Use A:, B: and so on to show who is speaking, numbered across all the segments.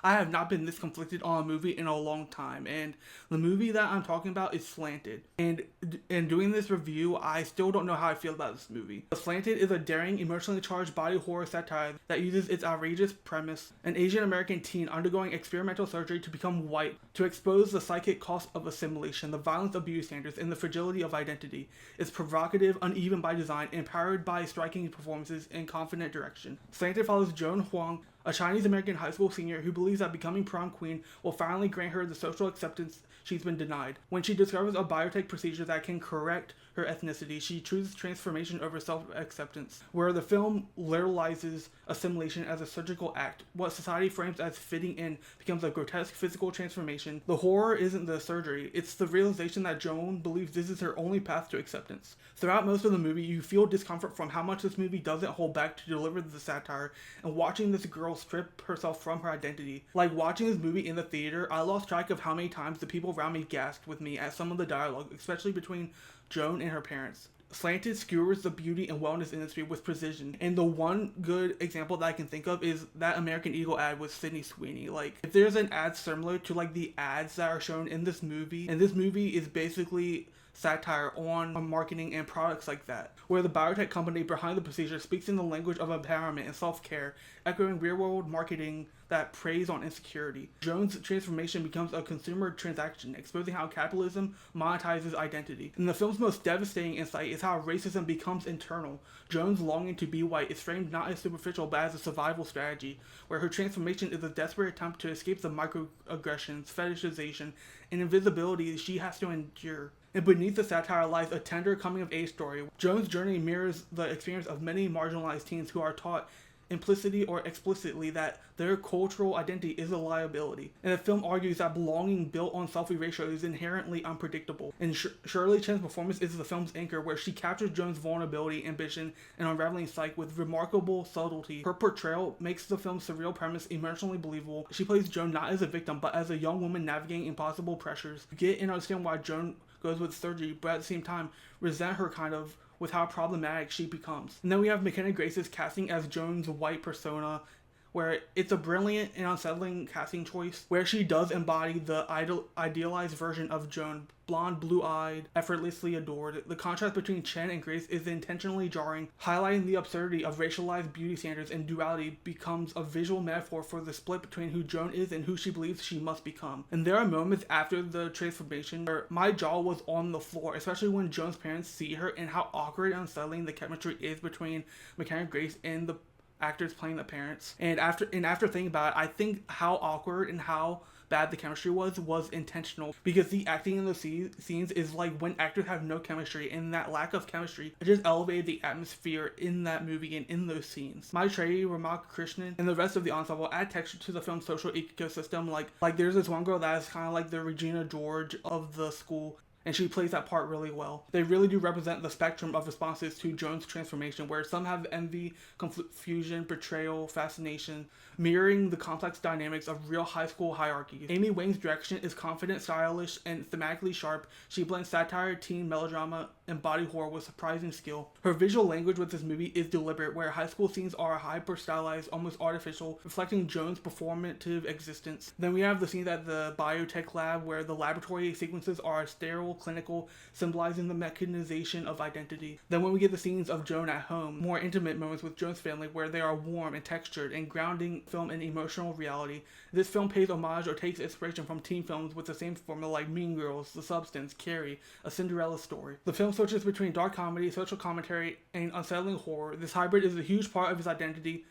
A: I have not been this conflicted on a movie in a long time, and the movie that I'm talking about is Slanted. And in doing this review, I still don't know how I feel about this movie. Slanted is a daring, emotionally charged body horror satire that uses its outrageous premise: an Asian American teen undergoing experimental surgery to become white, to expose the psychic cost of assimilation, the violence of beauty standards, and the fragility of identity. It's provocative, uneven by design, and powered by striking performances and confident direction. Slanted follows Joan Huang, a Chinese-American high school senior who believes that becoming prom queen will finally grant her the social acceptance she's been denied. When she discovers a biotech procedure that can correct her ethnicity, she chooses transformation over self-acceptance, where the film literalizes assimilation as a surgical act. What society frames as fitting in becomes a grotesque physical transformation. The horror isn't the surgery, it's the realization that Joan believes this is her only path to acceptance. Throughout most of the movie, you feel discomfort from how much this movie doesn't hold back to deliver the satire, and watching this girl strip herself from her identity. Like watching this movie in the theater, I lost track of how many times the people around me gasped with me at some of the dialogue, especially between Joan and her parents. Slanted skewers the beauty and wellness industry with precision, and the one good example that I can think of is that American Eagle ad with Sydney Sweeney. Like, if there's an ad similar to like the ads that are shown in this movie, and this movie is basically satire on marketing and products like that, where the biotech company behind the procedure speaks in the language of empowerment and self-care, echoing real-world marketing that preys on insecurity. Joan's transformation becomes a consumer transaction, exposing how capitalism monetizes identity. And the film's most devastating insight is how racism becomes internal. Joan's longing to be white is framed not as superficial but as a survival strategy, where her transformation is a desperate attempt to escape the microaggressions, fetishization, and invisibility she has to endure. And beneath the satire lies a tender coming-of-age story. Joan's journey mirrors the experience of many marginalized teens who are taught implicitly or explicitly that their cultural identity is a liability. And the film argues that belonging built on self-erasure is inherently unpredictable. And Shirley Chen's performance is the film's anchor, where she captures Joan's vulnerability, ambition, and unraveling psyche with remarkable subtlety. Her portrayal makes the film's surreal premise emotionally believable. She plays Joan not as a victim, but as a young woman navigating impossible pressures. You get and understand why Joan goes with surgery, but at the same time resent her kind of with how problematic she becomes. And then we have McKenna Grace's casting as Joan's white persona, where it's a brilliant and unsettling casting choice, where she does embody the idealized version of Joan, blonde, blue-eyed, effortlessly adored. The contrast between Chen and Grace is intentionally jarring, highlighting the absurdity of racialized beauty standards, and duality becomes a visual metaphor for the split between who Joan is and who she believes she must become. And there are moments after the transformation where my jaw was on the floor, especially when Joan's parents see her and how awkward and unsettling the chemistry is between McKenna Grace and the actors playing the parents. And after thinking about it, I think how awkward and how bad the chemistry was intentional, because the acting in the scenes is like when actors have no chemistry, and that lack of chemistry just elevated the atmosphere in that movie and in those scenes. Maitreyi Ramakrishnan and the rest of the ensemble add texture to the film's social ecosystem. Like there's this one girl that is kind of like the Regina George of the school, and she plays that part really well. They really do represent the spectrum of responses to Joan's transformation, where some have envy, confusion, betrayal, fascination, mirroring the complex dynamics of real high school hierarchies. Amy Wang's direction is confident, stylish, and thematically sharp. She blends satire, teen melodrama, and body horror with surprising skill. Her visual language with this movie is deliberate, where high school scenes are hyper-stylized, almost artificial, reflecting Joan's performative existence. Then we have the scenes at the biotech lab, where the laboratory sequences are sterile, clinical, symbolizing the mechanization of identity. Then when we get the scenes of Joan at home, more intimate moments with Joan's family, where they are warm and textured and grounding film in emotional reality. This film pays homage or takes inspiration from teen films with the same formula, like Mean Girls, The Substance, Carrie, A Cinderella Story. The film switches between dark comedy, social commentary, and unsettling horror. This hybrid is a huge part of its identity.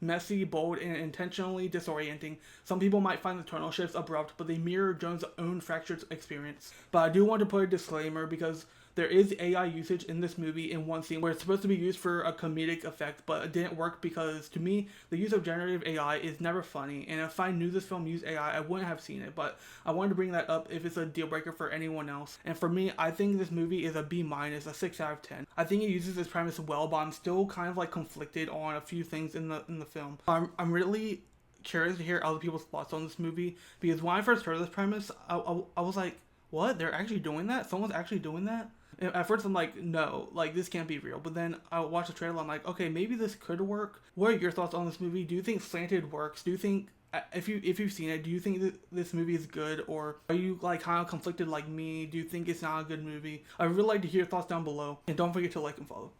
A: Messy, bold, and intentionally disorienting. Some people might find the tonal shifts abrupt, but they mirror Joan's own fractured experience. But I do want to put a disclaimer, because there is AI usage in this movie in one scene where it's supposed to be used for a comedic effect, but it didn't work because, to me, the use of generative AI is never funny, and if I knew this film used AI, I wouldn't have seen it, but I wanted to bring that up if it's a deal breaker for anyone else. And for me, I think this movie is a B-, a 6 out of 10. I think it uses this premise well, but I'm still kind of like conflicted on a few things in the film. I'm really curious to hear other people's thoughts on this movie, because when I first heard this premise, I was like, what? They're actually doing that? Someone's actually doing that? At first I'm like, no, like this can't be real. But then I watch the trailer, I'm like, okay, maybe this could work. What are your thoughts on this movie? Do you think Slanted works? Do you think, if you've seen it, do you think that this movie is good, or are you like kind of conflicted like me? Do you think it's not a good movie? I'd really like to hear your thoughts down below, and don't forget to like and follow.